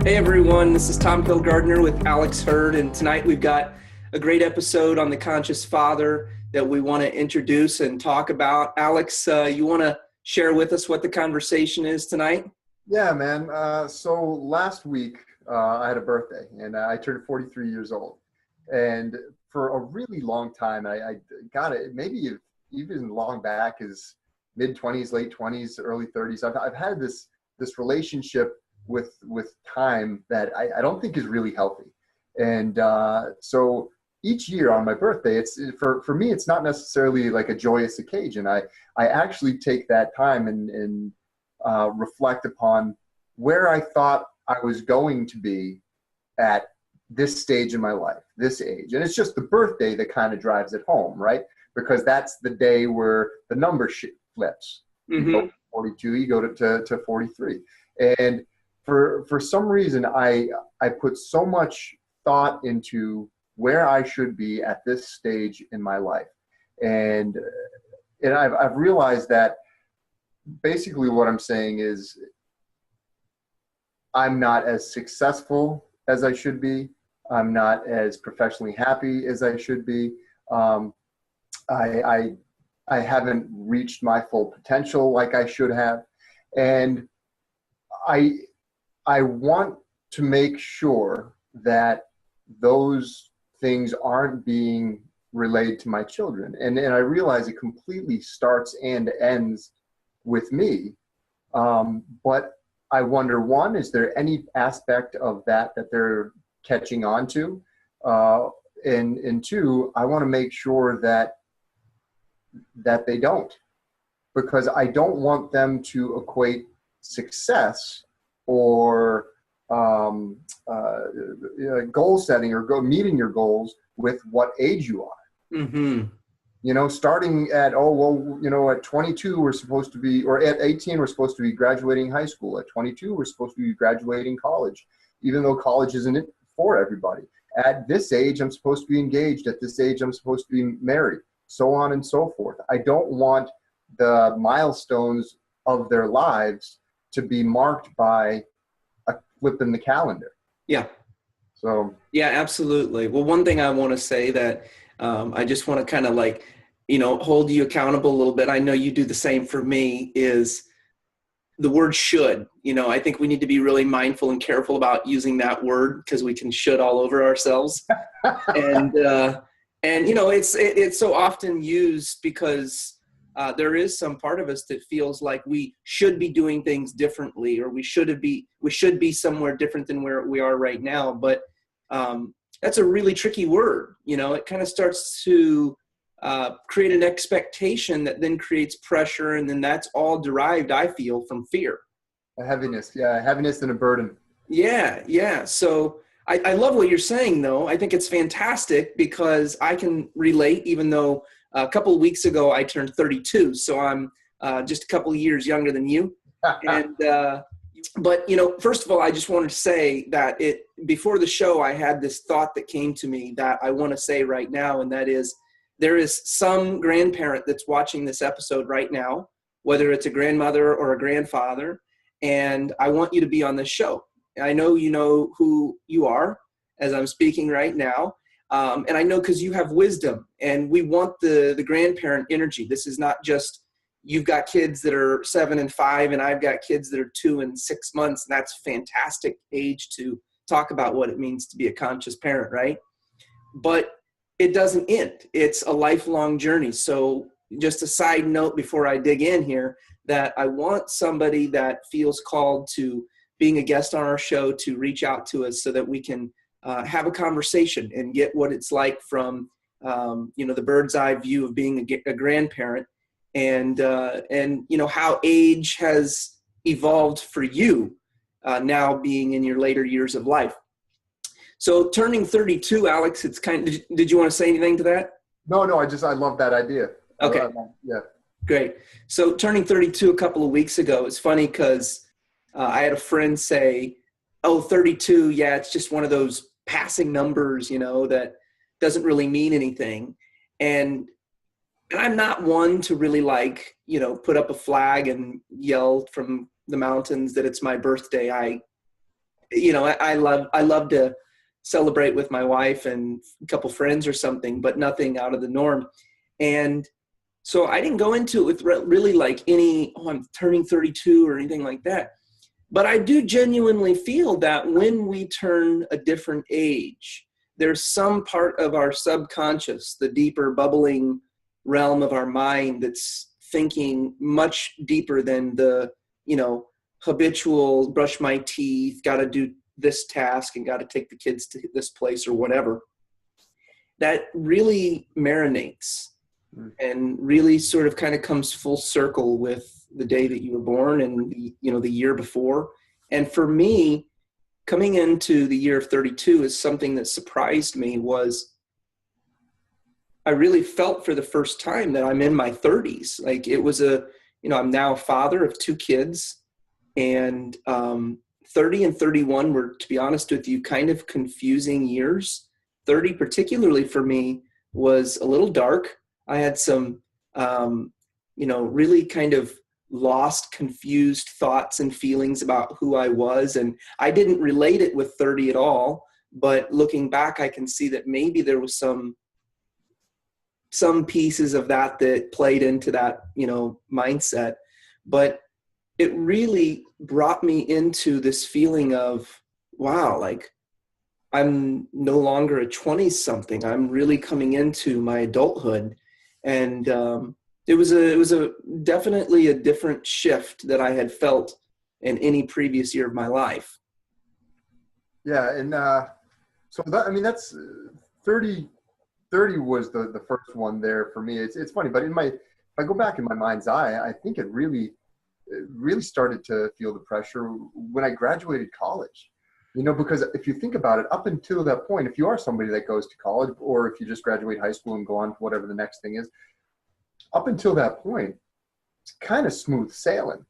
Hey everyone, this is Tom Hillgardner with Alex Hurd, and tonight we've got a great episode on the Conscious Father that we want to introduce and talk about. Alex, you want to share with us what the conversation is tonight? Yeah, man. So last week I had a birthday and I turned 43 years old. And for a really long time, I got it, maybe even long back as mid-20s, late 20s, early 30s. I've had this relationship with time that I don't think is really healthy. And so each year on my birthday, it's for me, it's not necessarily like a joyous occasion. I actually take that time and reflect upon where I thought I was going to be at this stage in my life, this age. And it's just the birthday that kind of drives it home, right? Because that's the day where the number flips. You go from 42, you go to 43. And for some reason, I put so much thought into where I should be at this stage in my life. And I've realized that basically what I'm saying is I'm not as successful as I should be. I'm not as professionally happy as I should be. I haven't reached my full potential like I should have. And I want to make sure that those things aren't being relayed to my children. And I realize it completely starts and ends with me. But I wonder, one, is there any aspect of that they're catching on to? And two, I want to make sure that they don't, because I don't want them to equate success or goal setting or meeting your goals with what age you are. Mm-hmm. You know, starting at, at 22, we're supposed to be, or at 18, we're supposed to be graduating high school. At 22, we're supposed to be graduating college, even though college isn't it for everybody. At this age, I'm supposed to be engaged. At this age, I'm supposed to be married, so on and so forth. I don't want the milestones of their lives to be marked by a flip in the calendar. Yeah. So. Yeah, absolutely. Well, one thing I want to say that I just want to kind of hold you accountable a little bit. I know you do the same for me, is the word should. I think we need to be really mindful and careful about using that word, because we can should all over ourselves. And it's so often used because there is some part of us that feels like we should be doing things differently, or we should be somewhere different than where we are right now. But that's a really tricky word. It kind of starts to create an expectation that then creates pressure. And then that's all derived, I feel, from fear. A heaviness. Yeah. A heaviness and a burden. Yeah. Yeah. So I love what you're saying, though. I think it's fantastic because I can relate, even though a couple of weeks ago I turned 32. So I'm just a couple of years younger than you. And, but, first of all, I just wanted to say that before the show, I had this thought that came to me that I want to say right now. And that is, there is some grandparent that's watching this episode right now, whether it's a grandmother or a grandfather, and I want you to be on this show. I know you know who you are as I'm speaking right now. And I know because you have wisdom, and we want the grandparent energy. This is not just, you've got kids that are 7 and 5, and I've got kids that are 2 and 6 months. And that's a fantastic age to talk about what it means to be a conscious parent, right? But it doesn't end. It's a lifelong journey. So just a side note before I dig in here, that I want somebody that feels called to being a guest on our show to reach out to us so that we can have a conversation and get what it's like from, the bird's eye view of being a grandparent, and how age has evolved for you now being in your later years of life. So turning 32, Alex, it's did you want to say anything to that? No, I love that idea. Okay. Yeah. Great. So turning 32 a couple of weeks ago, it's funny because I had a friend say, 32, yeah, it's just one of those passing numbers, that doesn't really mean anything. And I'm not one to really put up a flag and yell from the mountains that it's my birthday. I love to celebrate with my wife and a couple friends or something, but nothing out of the norm. And so I didn't go into it with really like I'm turning 32 or anything like that. But I do genuinely feel that when we turn a different age, there's some part of our subconscious, the deeper bubbling realm of our mind, that's thinking much deeper than the, habitual brush my teeth, got to do this task and got to take the kids to this place or whatever. That really marinates and really sort of kind of comes full circle with the day that you were born and the year before. And for me, coming into the year of 32 is something that surprised me. Was I really felt for the first time that I'm in my 30s. Like it was I'm now a father of 2 kids, and 30 and 31 were, to be honest with you, kind of confusing years. 30, particularly for me, was a little dark. I had some, really kind of lost, confused thoughts and feelings about who I was. And I didn't relate it with 30 at all. But looking back, I can see that maybe there was some pieces of that played into that, mindset. But it really brought me into this feeling of, wow, like I'm no longer a 20-something. I'm really coming into my adulthood. And it was definitely a different shift that I had felt in any previous year of my life. Yeah. And so that's 30 was the first one there for me. It's funny, but if I go back in my mind's eye, I think it really started to feel the pressure when I graduated college, because if you think about it, up until that point, if you are somebody that goes to college, or if you just graduate high school and go on to whatever the next thing is, up until that point, it's kind of smooth sailing.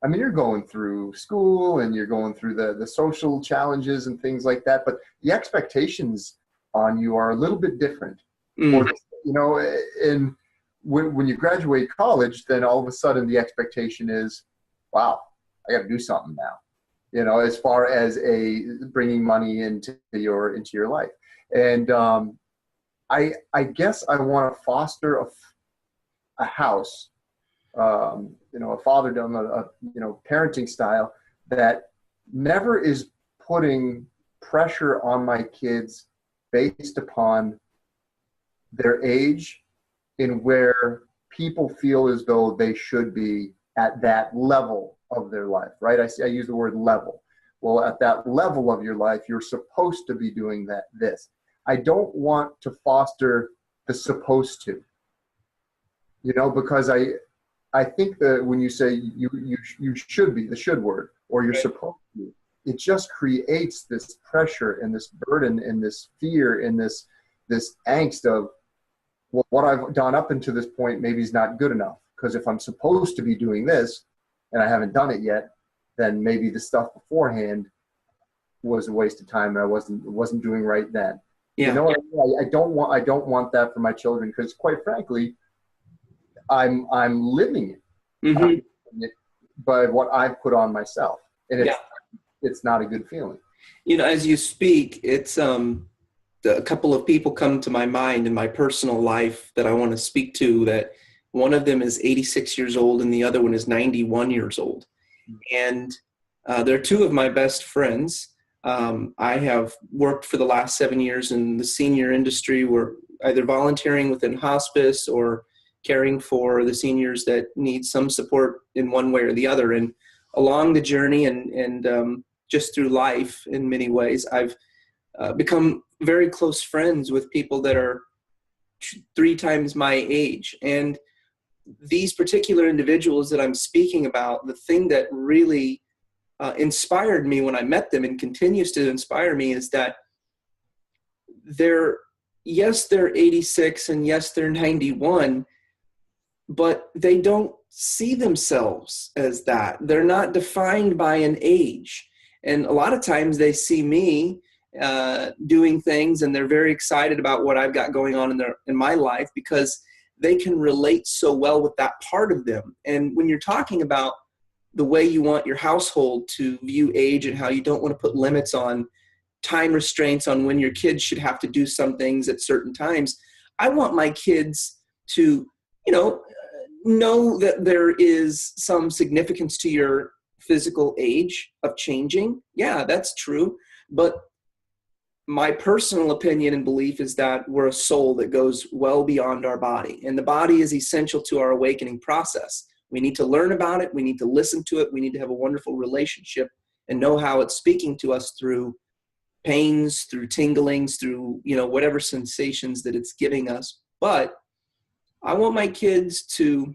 I mean, you're going through school and you're going through the social challenges and things like that, but the expectations on you are a little bit different. And when you graduate college, then all of a sudden the expectation is, wow, I got to do something now, as far as bringing money into your life. And I guess I want to foster a house, a fatherdom, parenting style that never is putting pressure on my kids based upon their age in where people feel as though they should be at that level of their life, right? I use the word level. Well, at that level of your life, you're supposed to be doing this. I don't want to foster the supposed to, because I think that when you say you should be, the should word, or you're supposed to, it just creates this pressure and this burden and this fear and this angst of, well, what I've done up until this point maybe is not good enough. Because if I'm supposed to be doing this and I haven't done it yet, then maybe the stuff beforehand was a waste of time and I wasn't doing right then. Yeah. I don't want that for my children, because quite frankly, I'm living it, by what I've put on myself, and it's not a good feeling. As you speak, it's a couple of people come to my mind in my personal life that I want to speak to. That one of them is 86 years old and the other one is 91 years old, and they're 2 of my best friends. I have worked for the last 7 years in the senior industry. We're either volunteering within hospice or caring for the seniors that need some support in one way or the other. And along the journey and just through life in many ways, I've become very close friends with people that are 3 times my age. And these particular individuals that I'm speaking about, the thing that really inspired me when I met them and continues to inspire me is that they're 86 and yes, they're 91, but they don't see themselves as that. They're not defined by an age. And a lot of times they see me doing things and they're very excited about what I've got going on in my life, because they can relate so well with that part of them. And when you're talking about the way you want your household to view age and how you don't want to put limits on time restraints on when your kids should have to do some things at certain times. I want my kids to, know that there is some significance to your physical age of changing. Yeah, that's true. But my personal opinion and belief is that we're a soul that goes well beyond our body, and the body is essential to our awakening process. We need to learn about it. We need to listen to it. We need to have a wonderful relationship and know how it's speaking to us through pains, through tinglings, through, whatever sensations that it's giving us. But I want my kids to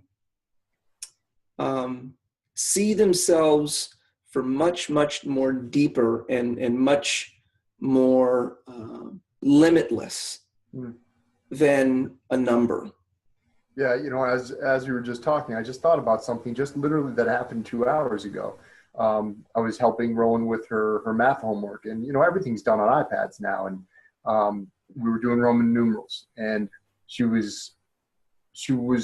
see themselves for much, much more deeper and much more limitless than a number. Yeah, as you were just talking, I just thought about something just literally that happened 2 hours ago. I was helping Rowan with her math homework, and everything's done on iPads now, and we were doing Roman numerals, and she was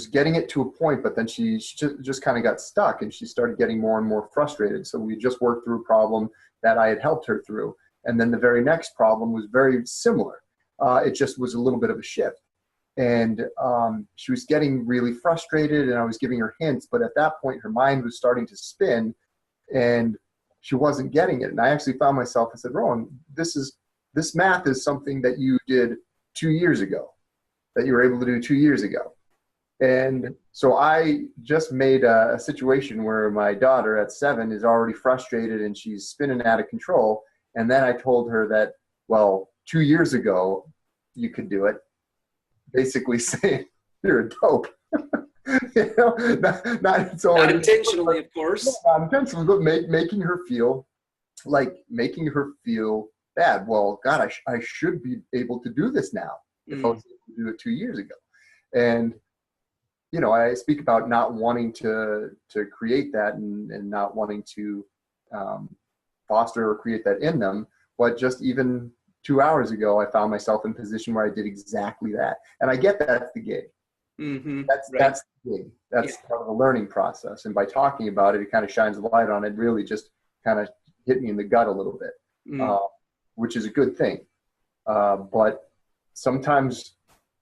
getting it to a point, but then she just kind of got stuck, and she started getting more and more frustrated. So we just worked through a problem that I had helped her through, and then the very next problem was very similar. It just was a little bit of a shift. And she was getting really frustrated, and I was giving her hints, but at that point her mind was starting to spin and she wasn't getting it. And I actually found myself, I said, Rowan, this math is something that you did 2 years ago, that you were able to do 2 years ago. And so I just made a situation where my daughter at 7 is already frustrated and she's spinning out of control. And then I told her that, well, 2 years ago you could do it. Basically saying you're a dope. Not intentionally, of course. Not intentionally, but making her feel bad. Well, God, I should be able to do this now if I was able to do it 2 years ago. And I speak about not wanting to create that and not wanting to foster or create that in them, but just even 2 hours ago, I found myself in a position where I did exactly that. And I get that's the gig. Mm-hmm. That's the gig. That's part of the learning process. And by talking about it, it kind of shines a light on it. Really just kind of hit me in the gut a little bit, which is a good thing. But sometimes,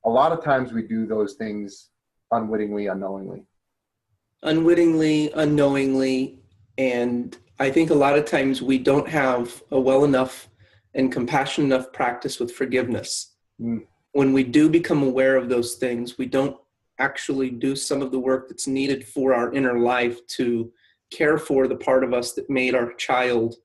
a lot of times we do those things unwittingly, unknowingly. Unwittingly, unknowingly. And I think a lot of times we don't have a well enough and compassionate enough practice with forgiveness. When we do become aware of those things, we don't actually do some of the work that's needed for our inner life to care for the part of us that made our child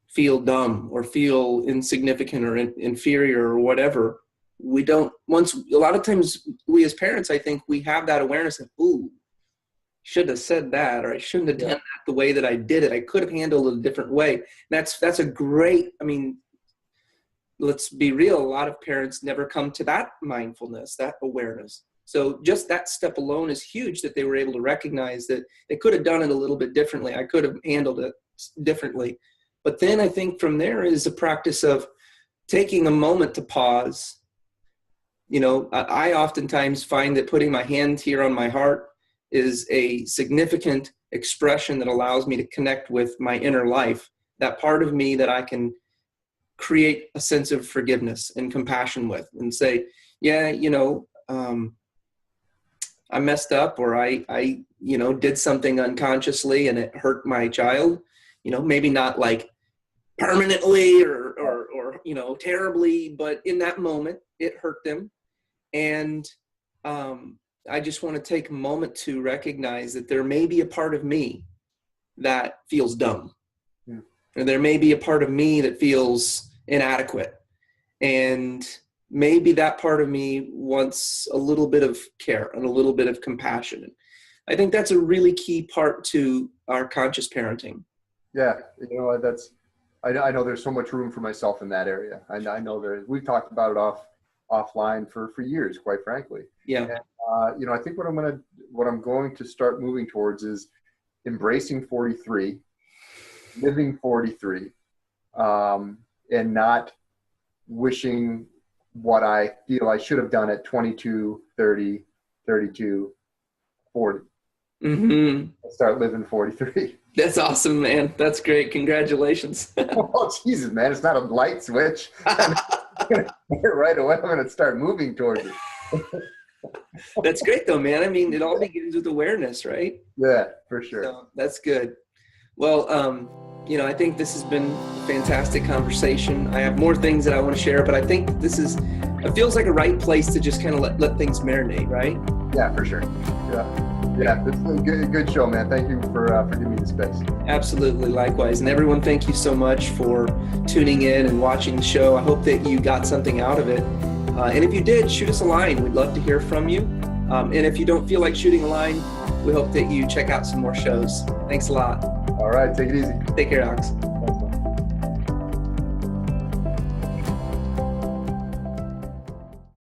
feel dumb or feel insignificant or inferior or whatever. We don't, a lot of times we as parents, I think we have that awareness of, ooh, should have said that, or I shouldn't have done that the way that I did it. I could have handled it a different way. And that's a great, let's be real, a lot of parents never come to that mindfulness, that awareness. So just that step alone is huge, that they were able to recognize that they could have done it a little bit differently. I could have handled it differently. But then I think from there is a practice of taking a moment to pause. I oftentimes find that putting my hand here on my heart is a significant expression that allows me to connect with my inner life, that part of me that I can create a sense of forgiveness and compassion with, and say, I messed up, or I did something unconsciously and it hurt my child, maybe not like permanently or terribly, but in that moment it hurt them. And I just want to take a moment to recognize that there may be a part of me that feels dumb. Or there may be a part of me that feels inadequate. And maybe that part of me wants a little bit of care and a little bit of compassion. I think that's a really key part to our conscious parenting. Yeah, I know there's so much room for myself in that area. I know we've talked about it offline for years, quite frankly. Yeah. And, I think what I'm going to start moving towards is embracing 43, living 43, and not wishing what I feel I should have done at 22, 30, 32, 40. Mm-hmm. Start living 43. That's awesome, man. That's great. Congratulations. Oh, Jesus, man. It's not a light switch. Right away, I'm going to start moving towards it. That's great, though, man. I mean, it all begins with awareness, right? Yeah, for sure. So that's good. Well, I think this has been a fantastic conversation. I have more things that I want to share, but I think it feels like a right place to just kind of let things marinate, right? Yeah, for sure. Yeah, it's a good show, man. Thank you for giving me the space. Absolutely, likewise. And everyone, thank you so much for tuning in and watching the show. I hope that you got something out of it. And if you did, shoot us a line. We'd love to hear from you. And if you don't feel like shooting a line, we hope that you check out some more shows. Thanks a lot. All right, take it easy. Take care, Alex.